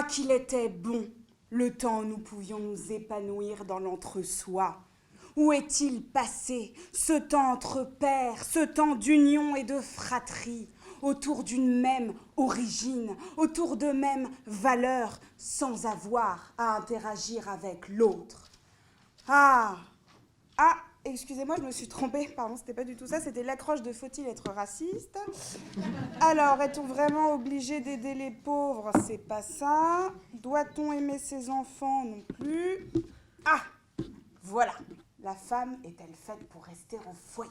Ah, qu'il était bon, le temps où nous pouvions nous épanouir dans l'entre-soi. Où est-il passé, ce temps entre pairs, ce temps d'union et de fratrie, autour d'une même origine, autour de mêmes valeurs, sans avoir à interagir avec l'autre. Ah, excusez-moi, je me suis trompée, pardon, c'était pas du tout ça, c'était l'accroche de faut-il être raciste. Alors, est-on vraiment obligé d'aider les pauvres? C'est pas ça. Doit-on aimer ses enfants? Non plus. Ah, voilà. La femme est-elle faite pour rester au foyer?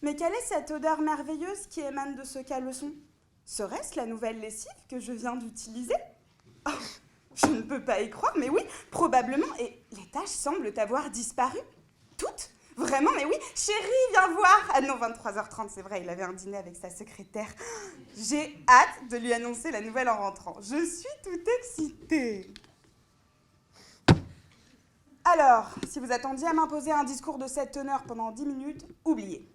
Mais quelle est cette odeur merveilleuse qui émane de ce caleçon? Serait-ce la nouvelle lessive que je viens d'utiliser? Oh, je ne peux pas y croire, mais oui, probablement. Et les taches semblent avoir disparu. Toutes? Vraiment, mais oui. Chérie, viens voir. Ah non, 23h30, c'est vrai, il avait un dîner avec sa secrétaire. J'ai hâte de lui annoncer la nouvelle en rentrant. Je suis toute excitée. Alors, si vous attendiez à m'imposer un discours de cette teneur pendant 10 minutes, oubliez.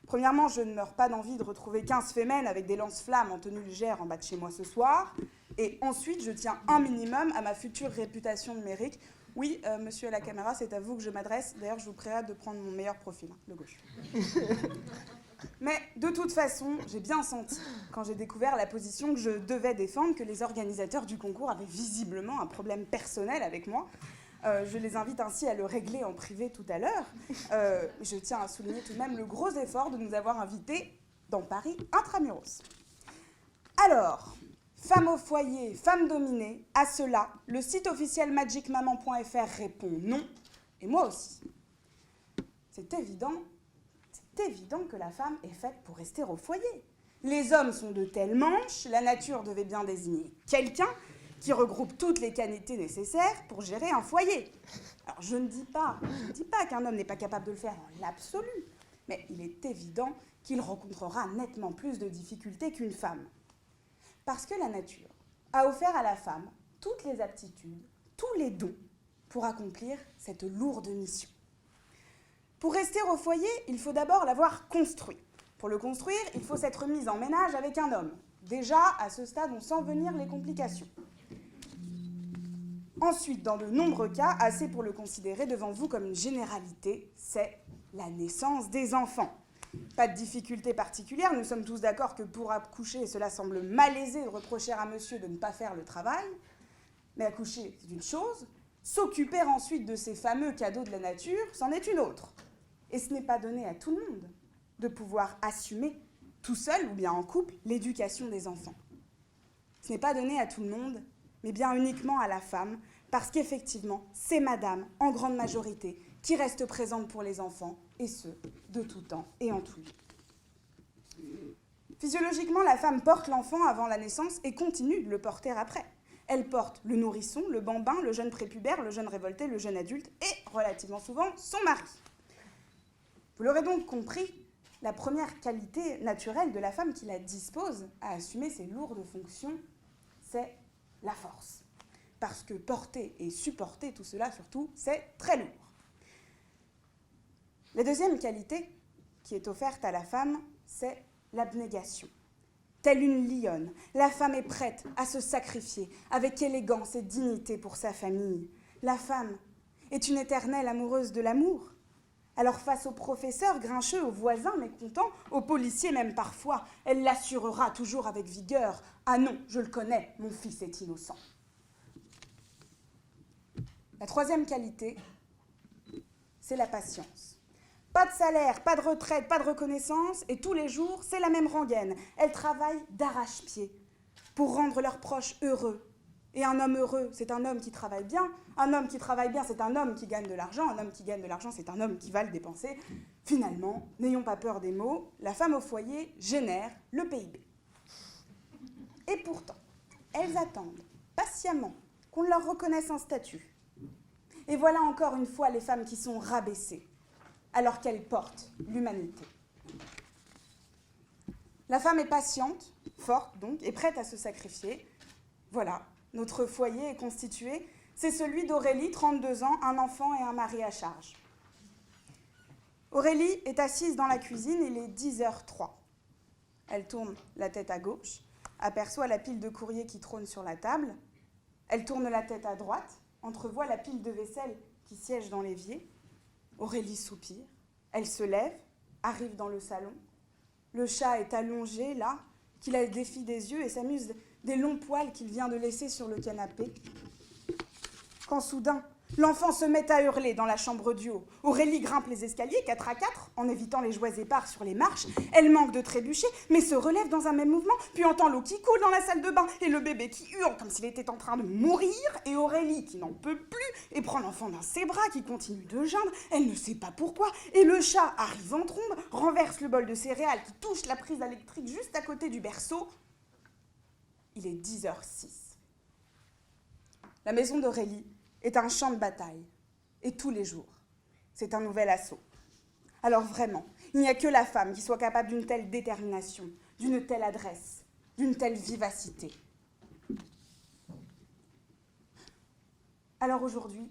Premièrement, je ne meurs pas d'envie de retrouver 15 fémènes avec des lance-flammes en tenue légère en bas de chez moi ce soir. Et ensuite, je tiens un minimum à ma future réputation numérique. Oui, monsieur à la caméra, c'est à vous que je m'adresse. D'ailleurs, je vous prierai de prendre mon meilleur profil, le gauche. Mais de toute façon, j'ai bien senti, quand j'ai découvert la position que je devais défendre, que les organisateurs du concours avaient visiblement un problème personnel avec moi. Je les invite ainsi à le régler en privé tout à l'heure. Je tiens à souligner tout de même le gros effort de nous avoir invités dans Paris Intramuros. Alors, femmes au foyer, femmes dominées, à cela, le site officiel magicmaman.fr répond non, et moi aussi. C'est évident que la femme est faite pour rester au foyer. Les hommes sont de telles manches, la nature devait bien désigner quelqu'un qui regroupe toutes les qualités nécessaires pour gérer un foyer. Alors je ne dis pas qu'un homme n'est pas capable de le faire en l'absolu, mais il est évident qu'il rencontrera nettement plus de difficultés qu'une femme. Parce que la nature a offert à la femme toutes les aptitudes, tous les dons pour accomplir cette lourde mission. Pour rester au foyer, il faut d'abord l'avoir construit. Pour le construire, il faut s'être mise en ménage avec un homme. Déjà, à ce stade, on sent venir les complications. Ensuite, dans de nombreux cas, assez pour le considérer devant vous comme une généralité, c'est la naissance des enfants. Pas de difficulté particulière, nous sommes tous d'accord que pour accoucher, cela semble malaisé de reprocher à monsieur de ne pas faire le travail. Mais accoucher, c'est une chose. S'occuper ensuite de ces fameux cadeaux de la nature, c'en est une autre. Et ce n'est pas donné à tout le monde de pouvoir assumer, tout seul ou bien en couple, l'éducation des enfants. Ce n'est pas donné à tout le monde, mais bien uniquement à la femme, parce qu'effectivement, c'est madame, en grande majorité, qui reste présente pour les enfants, et ce, de tout temps et en tout lieu. Physiologiquement, la femme porte l'enfant avant la naissance et continue de le porter après. Elle porte le nourrisson, le bambin, le jeune prépubère, le jeune révolté, le jeune adulte, et, relativement souvent, son mari. Vous l'aurez donc compris, la première qualité naturelle de la femme qui la dispose à assumer ses lourdes fonctions, c'est la force. Parce que porter et supporter tout cela, surtout, c'est très lourd. La deuxième qualité qui est offerte à la femme, c'est l'abnégation. Telle une lionne, la femme est prête à se sacrifier avec élégance et dignité pour sa famille. La femme est une éternelle amoureuse de l'amour. Alors face aux professeurs grincheux, aux voisins mécontents, aux policiers même parfois, elle l'assurera toujours avec vigueur. Ah non, je le connais, mon fils est innocent. La troisième qualité, c'est la patience. Pas de salaire, pas de retraite, pas de reconnaissance, et tous les jours, c'est la même rengaine. Elles travaillent d'arrache-pied pour rendre leurs proches heureux. Et un homme heureux, c'est un homme qui travaille bien. Un homme qui travaille bien, c'est un homme qui gagne de l'argent. Un homme qui gagne de l'argent, c'est un homme qui va le dépenser. Finalement, n'ayons pas peur des mots, la femme au foyer génère le PIB. Et pourtant, elles attendent patiemment qu'on leur reconnaisse un statut. Et voilà encore une fois les femmes qui sont rabaissées, alors qu'elles portent l'humanité. La femme est patiente, forte donc, et prête à se sacrifier. Voilà, notre foyer est constitué. C'est celui d'Aurélie, 32 ans, un enfant et un mari à charge. Aurélie est assise dans la cuisine, il est 10h03. Elle tourne la tête à gauche, aperçoit la pile de courrier qui trône sur la table. Elle tourne la tête à droite, entrevoit la pile de vaisselle qui siège dans l'évier. Aurélie soupire. Elle se lève, arrive dans le salon. Le chat est allongé là, qu'il a défie des yeux et s'amuse des longs poils qu'il vient de laisser sur le canapé. Quand soudain, l'enfant se met à hurler dans la chambre du haut. Aurélie grimpe les escaliers 4 à 4 en évitant les jouets épars sur les marches. Elle manque de trébucher, mais se relève dans un même mouvement, puis entend l'eau qui coule dans la salle de bain et le bébé qui hurle comme s'il était en train de mourir, et Aurélie qui n'en peut plus et prend l'enfant dans ses bras qui continue de geindre. Elle ne sait pas pourquoi, et le chat arrive en trombe, renverse le bol de céréales qui touche la prise électrique juste à côté du berceau. Il est 10h06. La maison d'Aurélie est un champ de bataille. Et tous les jours, c'est un nouvel assaut. Alors vraiment, il n'y a que la femme qui soit capable d'une telle détermination, d'une telle adresse, d'une telle vivacité. Alors aujourd'hui,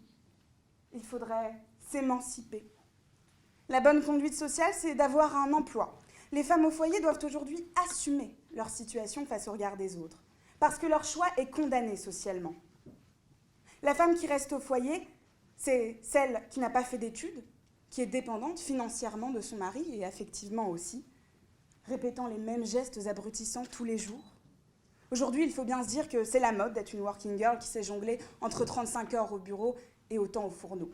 il faudrait s'émanciper. La bonne conduite sociale, c'est d'avoir un emploi. Les femmes au foyer doivent aujourd'hui assumer leur situation face au regard des autres, parce que leur choix est condamné socialement. La femme qui reste au foyer, c'est celle qui n'a pas fait d'études, qui est dépendante financièrement de son mari et affectivement aussi, répétant les mêmes gestes abrutissants tous les jours. Aujourd'hui, il faut bien se dire que c'est la mode d'être une working girl qui sait jongler entre 35 heures au bureau et autant au fourneau.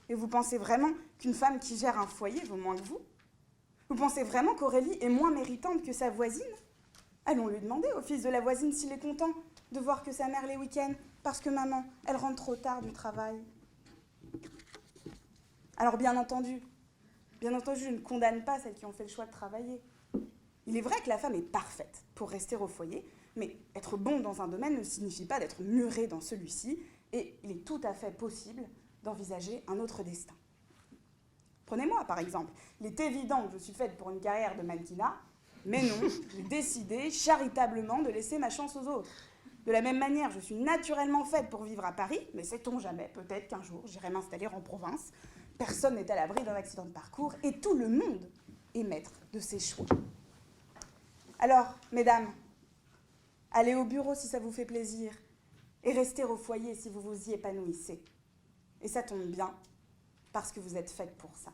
Et vous pensez vraiment qu'une femme qui gère un foyer vaut moins que vous? Vous pensez vraiment qu'Aurélie est moins méritante que sa voisine? Allons lui demander au fils de la voisine s'il est content de voir que sa mère les week-ends, parce que maman, elle rentre trop tard du travail. Alors bien entendu, je ne condamne pas celles qui ont fait le choix de travailler. Il est vrai que la femme est parfaite pour rester au foyer, mais être bon dans un domaine ne signifie pas d'être muré dans celui-ci, et il est tout à fait possible d'envisager un autre destin. Prenez-moi par exemple, il est évident que je suis faite pour une carrière de mannequinat, mais non, j'ai décidé charitablement de laisser ma chance aux autres. De la même manière, je suis naturellement faite pour vivre à Paris, mais sait-on jamais, peut-être qu'un jour, j'irai m'installer en province. Personne n'est à l'abri d'un accident de parcours, et tout le monde est maître de ses choix. Alors, mesdames, allez au bureau si ça vous fait plaisir, et restez au foyer si vous vous y épanouissez. Et ça tombe bien, parce que vous êtes faites pour ça.